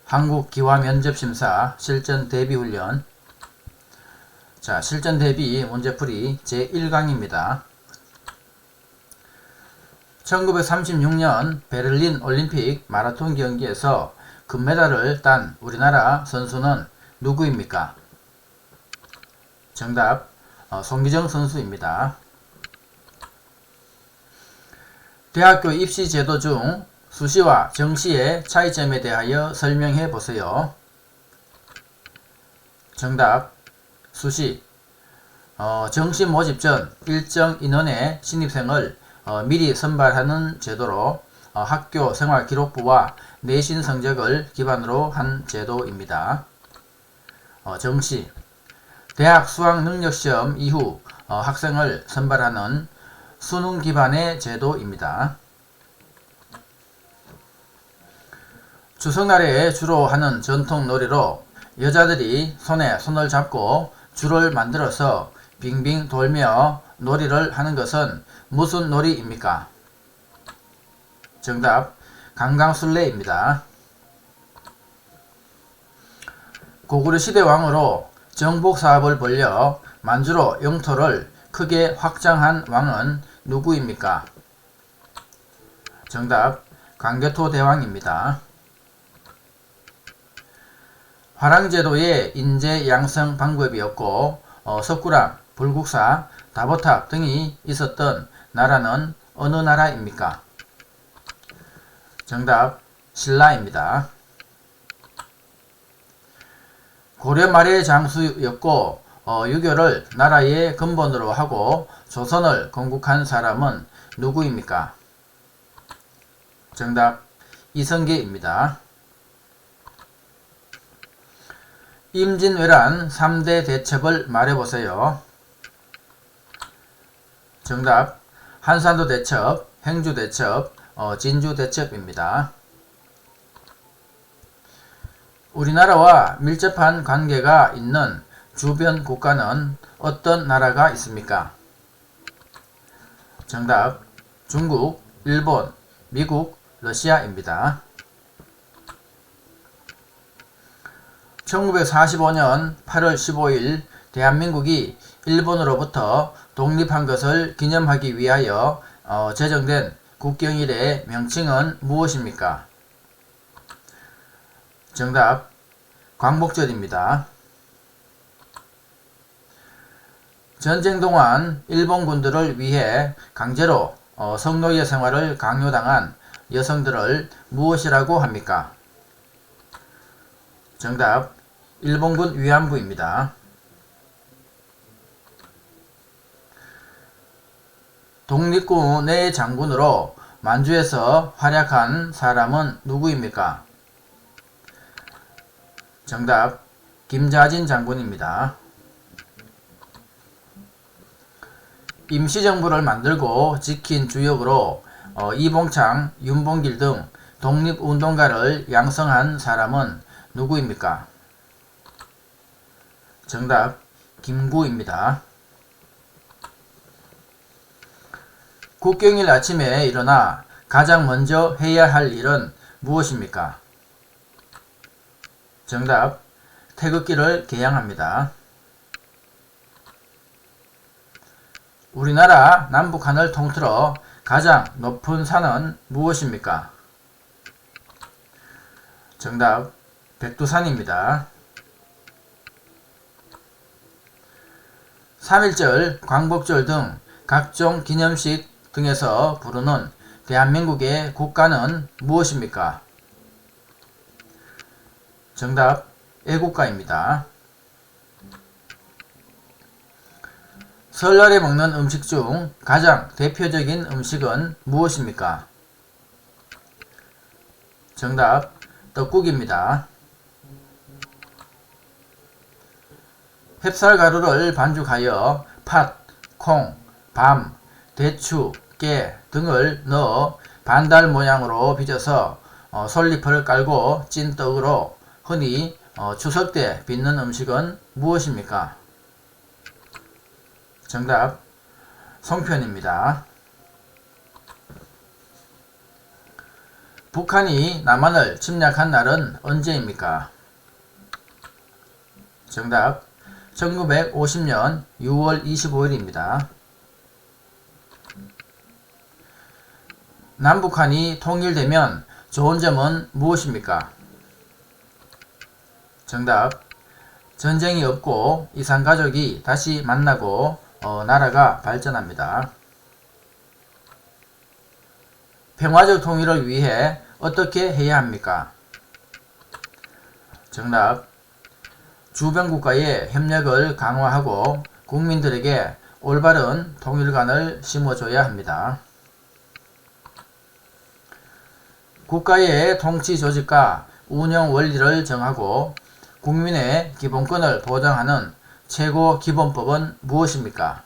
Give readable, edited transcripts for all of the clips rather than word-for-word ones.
한국기와면접심사 실전대비훈련. 자, 실전대비 문제풀이 제1강입니다. 1936년 베를린 올림픽 마라톤 경기에서 금메달을 딴 우리나라 선수는 누구입니까? 정답, 송기정 선수입니다. 대학교 입시 제도 중 수시와 정시의 차이점에 대하여 설명해 보세요. 정답, 수시. 정시 모집 전 일정 인원의 신입생을 미리 선발하는 제도로 학교 생활기록부와 내신 성적을 기반으로 한 제도입니다. 정시. 대학 수학능력시험 이후 학생을 선발하는 수능 기반의 제도입니다. 추석날에 주로 하는 전통 놀이로 여자들이 손에 손을 잡고 줄을 만들어서 빙빙 돌며 놀이를 하는 것은 무슨 놀이입니까? 정답, 강강술래입니다. 고구려시대 왕으로 정복사업을 벌여 만주로 영토를 크게 확장한 왕은 누구입니까? 정답, 광개토 대왕입니다. 화랑제도의 인재 양성 방법이었고 석굴암, 불국사, 다보탑 등이 있었던 나라는 어느 나라입니까? 정답, 신라입니다. 고려 말의 장수였고 유교를 나라의 근본으로 하고 조선을 건국한 사람은 누구입니까? 정답, 이성계입니다. 임진왜란 3대 대첩을 말해보세요. 정답, 한산도 대첩, 행주 대첩, 진주 대첩입니다. 우리나라와 밀접한 관계가 있는 주변 국가는 어떤 나라가 있습니까? 정답, 중국, 일본, 미국, 러시아입니다. 1945년 8월 15일 대한민국이 일본으로부터 독립한 것을 기념하기 위하여 제정된 국경일의 명칭은 무엇입니까? 정답, 광복절입니다. 전쟁 동안 일본군들을 위해 강제로 성노예 생활을 강요당한 여성들을 무엇이라고 합니까? 정답, 일본군 위안부입니다. 독립군의 장군으로 만주에서 활약한 사람은 누구입니까? 정답, 김자진 장군입니다. 임시정부를 만들고 지킨 주역으로 이봉창, 윤봉길 등 독립운동가를 양성한 사람은 누구입니까? 정답, 김구입니다. 국경일 아침에 일어나 가장 먼저 해야 할 일은 무엇입니까? 정답, 태극기를 개양합니다. 우리나라 남북한을 통틀어 가장 높은 산은 무엇입니까? 정답, 백두산입니다. 3.1절, 광복절 등 각종 기념식 등에서 부르는 대한민국의 국가는 무엇입니까? 정답, 애국가입니다. 설날에 먹는 음식 중 가장 대표적인 음식은 무엇입니까? 정답, 떡국입니다. 햅쌀가루를 반죽하여 팥, 콩, 밤, 대추, 깨 등을 넣어 반달 모양으로 빚어서 솔잎을 깔고 찐 떡으로 흔히 추석 때 빚는 음식은 무엇입니까? 정답, 송편입니다. 북한이 남한을 침략한 날은 언제입니까? 정답 1950년 6월 25일입니다. 남북한이 통일되면 좋은 점은 무엇입니까? 정답 전쟁이 없고 이산가족이 다시 만나고 나라가 발전합니다. 평화적 통일을 위해 어떻게 해야 합니까? 정답 주변 국가의 협력을 강화하고 국민들에게 올바른 통일관을 심어줘야 합니다. 국가의 통치 조직과 운영 원리를 정하고 국민의 기본권을 보장하는 최고 기본법은 무엇입니까?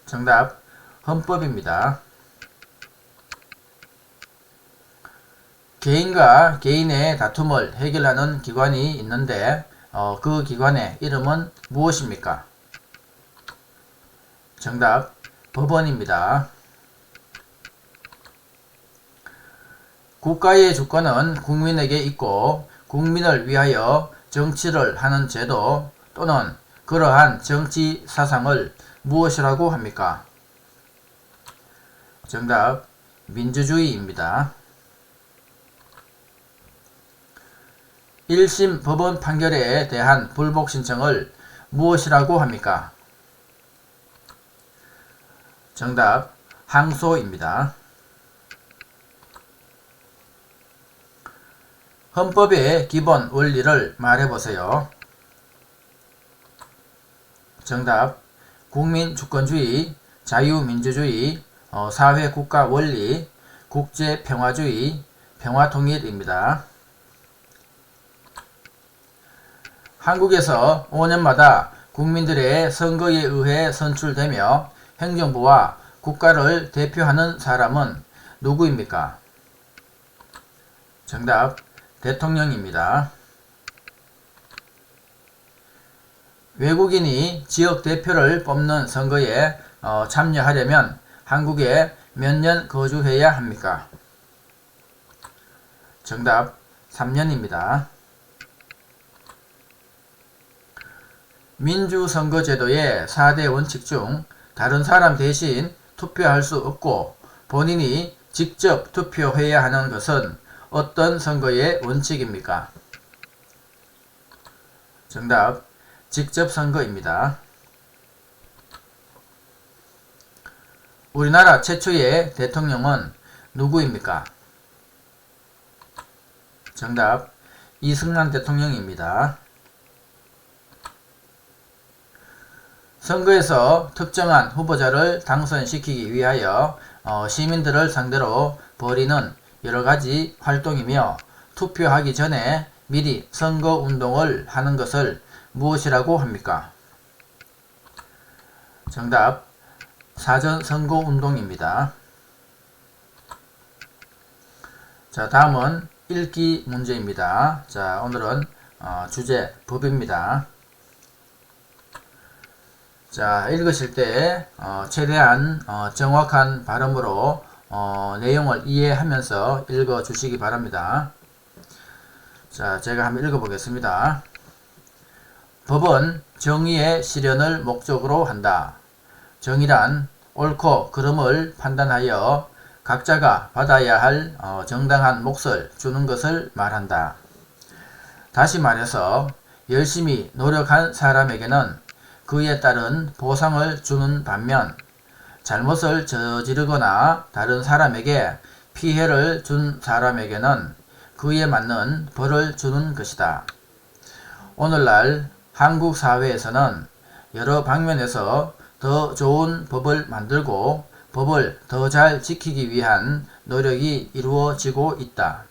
정답 헌법입니다. 개인과 개인의 다툼을 해결하는 기관이 있는데 그 기관의 이름은 무엇입니까? 정답 법원입니다. 국가의 주권은 국민에게 있고 국민을 위하여 정치를 하는 제도 또는 그러한 정치 사상을 무엇이라고 합니까? 정답 민주주의입니다. 1심 법원 판결에 대한 불복 신청을 무엇이라고 합니까? 정답 항소입니다. 헌법의 기본 원리를 말해보세요. 정답 국민주권주의, 자유민주주의, 사회국가 원리, 국제평화주의, 평화통일입니다. 한국에서 5년마다 국민들의 선거에 의해 선출되며 행정부와 국가를 대표하는 사람은 누구입니까? 정답 대통령입니다. 외국인이 지역 대표를 뽑는 선거에 참여하려면 한국에 몇 년 거주해야 합니까? 정답 3년입니다. 민주선거제도의 4대 원칙 중 다른 사람 대신 투표할 수 없고 본인이 직접 투표해야 하는 것은 어떤 선거의 원칙입니까? 정답 직접 선거입니다. 우리나라 최초의 대통령은 누구입니까? 정답 이승만 대통령입니다. 선거에서 특정한 후보자를 당선시키기 위하여 시민들을 상대로 벌이는 여러가지 활동이며 투표하기 전에 미리 선거운동을 하는 것을 무엇이라고 합니까? 정답 사전선거운동입니다. 자, 다음은 읽기 문제입니다. 자, 오늘은 주제 법입니다. 자, 읽으실 때 최대한 정확한 발음으로 내용을 이해하면서 읽어 주시기 바랍니다. 자, 제가 한번 읽어 보겠습니다. 법은 정의의 실현을 목적으로 한다. 정의란 옳고 그름을 판단하여 각자가 받아야 할 정당한 몫을 주는 것을 말한다. 다시 말해서 열심히 노력한 사람에게는 그에 따른 보상을 주는 반면 잘못을 저지르거나 다른 사람에게 피해를 준 사람에게는 그에 맞는 벌을 주는 것이다. 오늘날 한국 사회에서는 여러 방면에서 더 좋은 법을 만들고 법을 더 잘 지키기 위한 노력이 이루어지고 있다.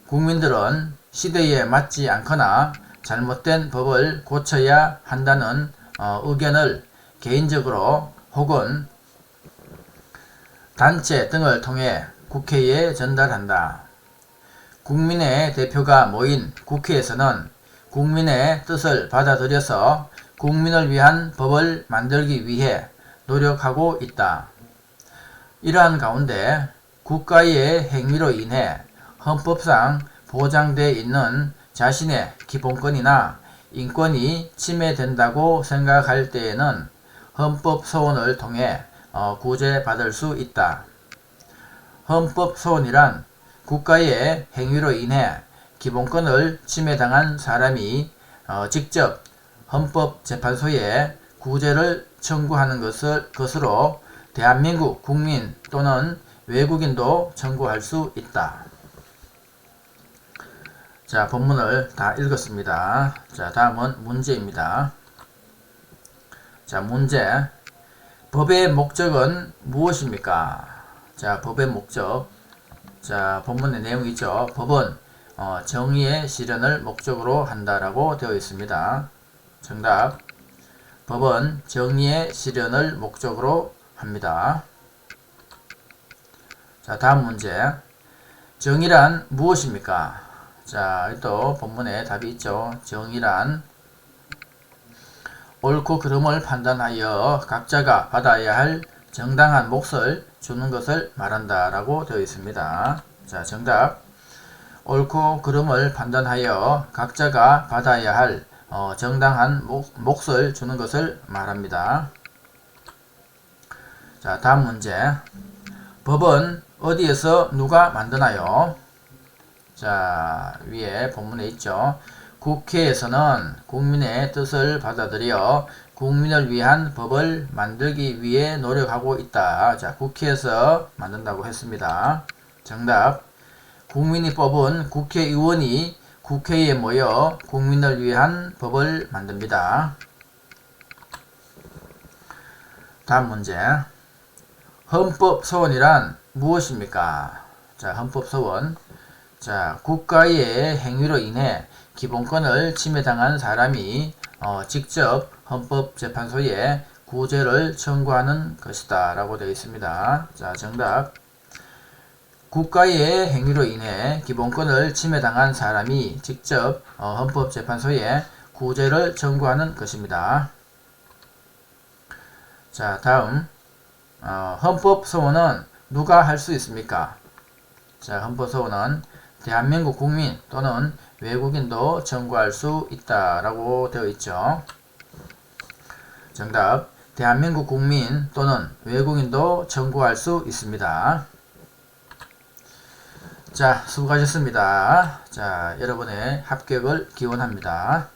국민들은 시대에 맞지 않거나 잘못된 법을 고쳐야 한다는 의견을 개인적으로 혹은 단체 등을 통해 국회에 전달한다. 국민의 대표가 모인 국회에서는 국민의 뜻을 받아들여서 국민을 위한 법을 만들기 위해 노력하고 있다. 이러한 가운데 국가의 행위로 인해 헌법상 보장되어 있는 자신의 기본권이나 인권이 침해된다고 생각할 때에는 헌법소원을 통해 구제받을 수 있다. 헌법소원이란 국가의 행위로 인해 기본권을 침해당한 사람이 직접 헌법재판소에 구제를 청구하는 것으로 대한민국 국민 또는 외국인도 청구할 수 있다. 자, 본문을 다 읽었습니다. 자, 다음은 문제입니다. 자, 문제. 법의 목적은 무엇입니까? 자, 법의 목적. 자, 본문의 내용이죠. 법은 정의의 실현을 목적으로 한다라고 되어 있습니다. 정답. 법은 정의의 실현을 목적으로 합니다. 자, 다음 문제. 정의란 무엇입니까? 자, 또 본문에 답이 있죠. 정의란 옳고 그름을 판단하여 각자가 받아야 할 정당한 몫을 주는 것을 말한다 라고 되어 있습니다. 자, 정답. 옳고 그름을 판단하여 각자가 받아야 할 정당한 몫을 주는 것을 말합니다. 자, 다음 문제. 법은 어디에서 누가 만드나요? 자, 위에 본문에 있죠. 국회에서는 국민의 뜻을 받아들여 국민을 위한 법을 만들기 위해 노력하고 있다. 자, 국회에서 만든다고 했습니다. 정답. 국민이 뽑은 국회의원이 국회에 모여 국민을 위한 법을 만듭니다. 다음 문제. 헌법소원이란 무엇입니까? 자, 헌법소원. 자, 국가의 행위로 인해 기본권을 침해당한 사람이 직접 헌법재판소에 구제를 청구하는 것이다 라고 되어 있습니다. 자, 정답. 국가의 행위로 인해 기본권을 침해당한 사람이 직접 헌법재판소에 구제를 청구하는 것입니다. 자, 다음. 헌법소원은 누가 할 수 있습니까? 자, 헌법소원은 대한민국 국민 또는 외국인도 청구할 수 있다라고 되어 있죠. 정답. 대한민국 국민 또는 외국인도 청구할 수 있습니다. 자, 수고하셨습니다. 자, 여러분의 합격을 기원합니다.